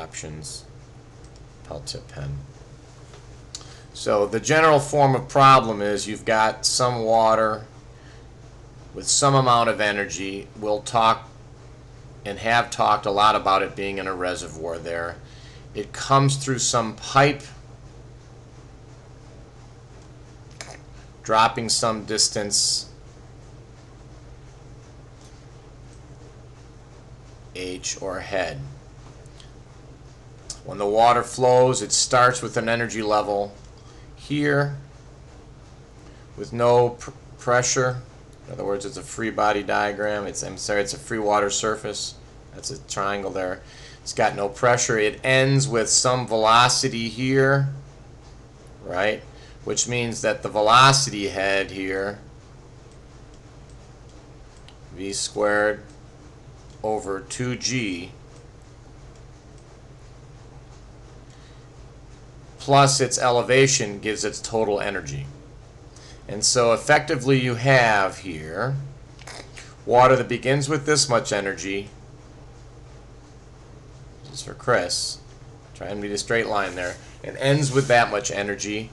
options, felt tip pen. So the general form of problem is you've got some water with some amount of energy. We'll talk and have talked a lot about it being in a reservoir there. It comes through some pipe, dropping some distance h or head. When the water flows, it starts with an energy level here with no pressure. In other words, it's a free body diagram. It's a free water surface. That's a triangle there. It's got no pressure. It ends with some velocity here, right? Which means that the velocity head here, v squared over 2g, plus its elevation gives its total energy. And so effectively you have here water that begins with this much energy. This is for Chris. Try and read a straight line there. It ends with that much energy.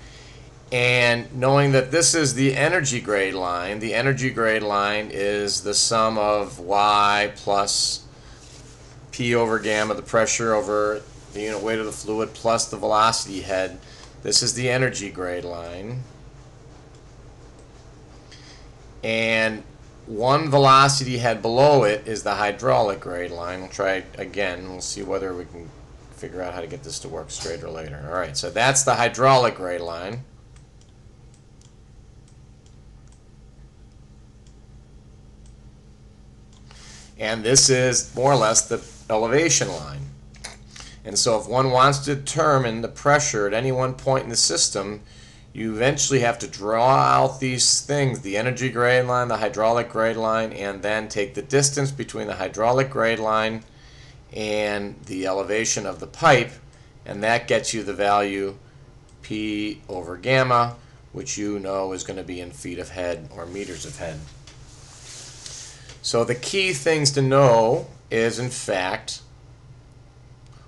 And knowing that this is the energy grade line, the energy grade line is the sum of y plus p over gamma, the pressure over the unit weight of the fluid, plus the velocity head. This is the energy grade line. And one velocity head below it is the hydraulic grade line. We'll try it again. We'll see whether we can figure out how to get this to work straight or later. All right, so that's the hydraulic grade line. And this is more or less the elevation line. And so if one wants to determine the pressure at any one point in the system, you eventually have to draw out these things, the energy grade line, the hydraulic grade line, and then take the distance between the hydraulic grade line and the elevation of the pipe, and that gets you the value P over gamma, which you know is going to be in feet of head or meters of head. So the key things to know is, in fact,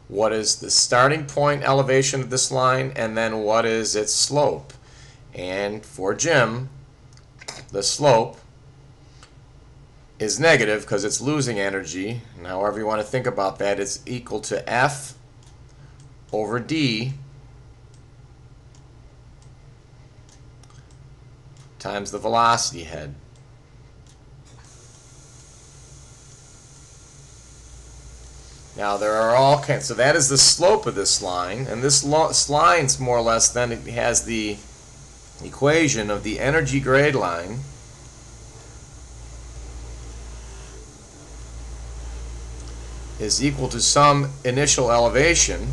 what is the starting point elevation of this line, and then what is its slope. And for Jim, the slope is negative because it's losing energy. And however you want to think about that, it's equal to F over D times the velocity head. Now there are all kinds, so that is the slope of this line, and this line's more or less, then it has the equation of the energy grade line is equal to some initial elevation,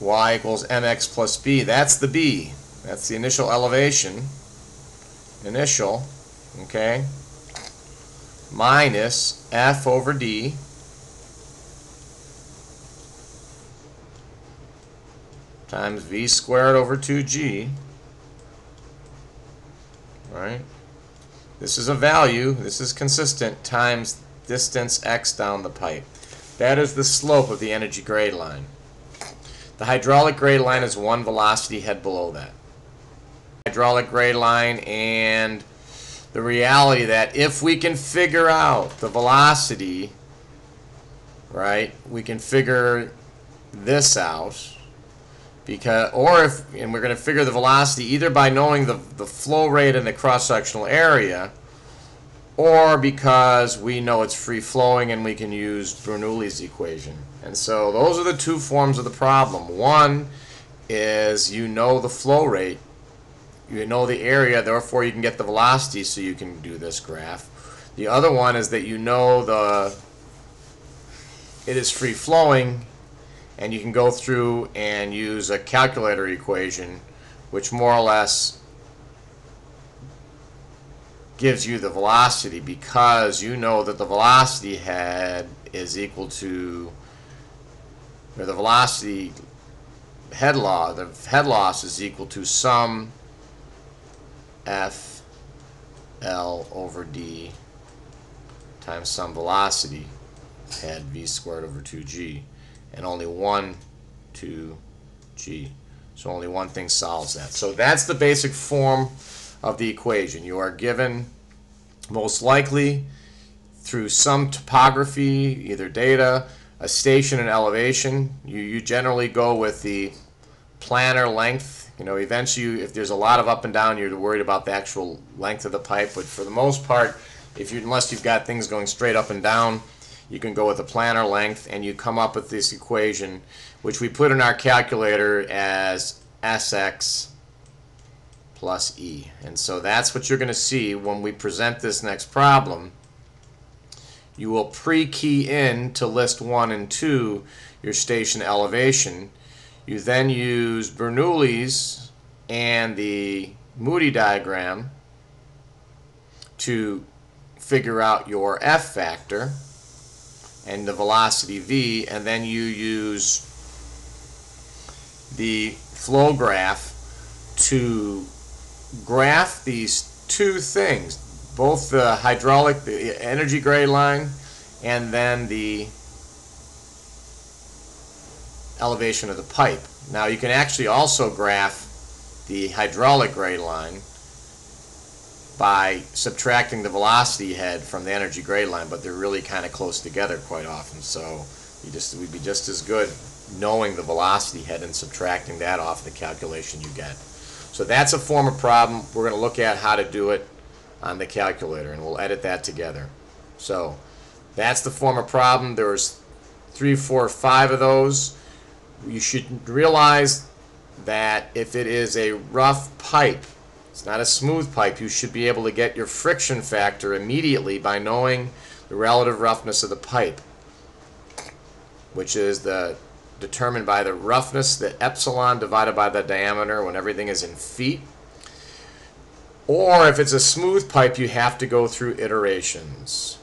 y equals mx plus b. That's the b. That's the initial elevation. Initial, okay? Minus F over D times V squared over 2G. Right? This is a value, this is consistent, times distance x down the pipe. That is the slope of the energy grade line. The hydraulic grade line is one velocity head below that. Hydraulic grade line, and the reality that if we can figure out the velocity, right, we can figure this out, because, and we're going to figure the velocity either by knowing the flow rate and the cross-sectional area, or because we know it's free-flowing and we can use Bernoulli's equation. And so those are the two forms of the problem. One is you know the flow rate, you know the area, therefore you can get the velocity, so you can do this graph. The other one is that you know it is free flowing, and you can go through and use a calculator equation, which more or less gives you the velocity, because you know that the velocity head is equal to, or the velocity head loss, the head loss is equal to some F L over D times some velocity head v squared over 2g, and only 1, 2g. So only one thing solves that. So that's the basic form of the equation. You are given, most likely, through some topography, either data, a station, and elevation. You generally go with the planar length. Eventually, if there's a lot of up and down, you're worried about the actual length of the pipe. But for the most part, unless you've got things going straight up and down, you can go with the planar length, and you come up with this equation, which we put in our calculator as Sx plus E. And so that's what you're going to see when we present this next problem. You will pre-key in to list 1 and 2 your station elevation. You then use Bernoulli's and the Moody diagram to figure out your F factor and the velocity V, and then you use the flow graph to graph these two things, both the hydraulic, the energy grade line, and then the elevation of the pipe. Now you can actually also graph the hydraulic grade line by subtracting the velocity head from the energy grade line, but they're really kind of close together quite often, so we'd be just as good knowing the velocity head and subtracting that off the calculation you get. So that's a form of problem. We're going to look at how to do it on the calculator, and we'll edit that together. So that's the form of problem. There's 3, 4, 5 of those. You should realize that if it is a rough pipe, it's not a smooth pipe, you should be able to get your friction factor immediately by knowing the relative roughness of the pipe, which is determined by the roughness, the epsilon divided by the diameter when everything is in feet. Or if it's a smooth pipe, you have to go through iterations.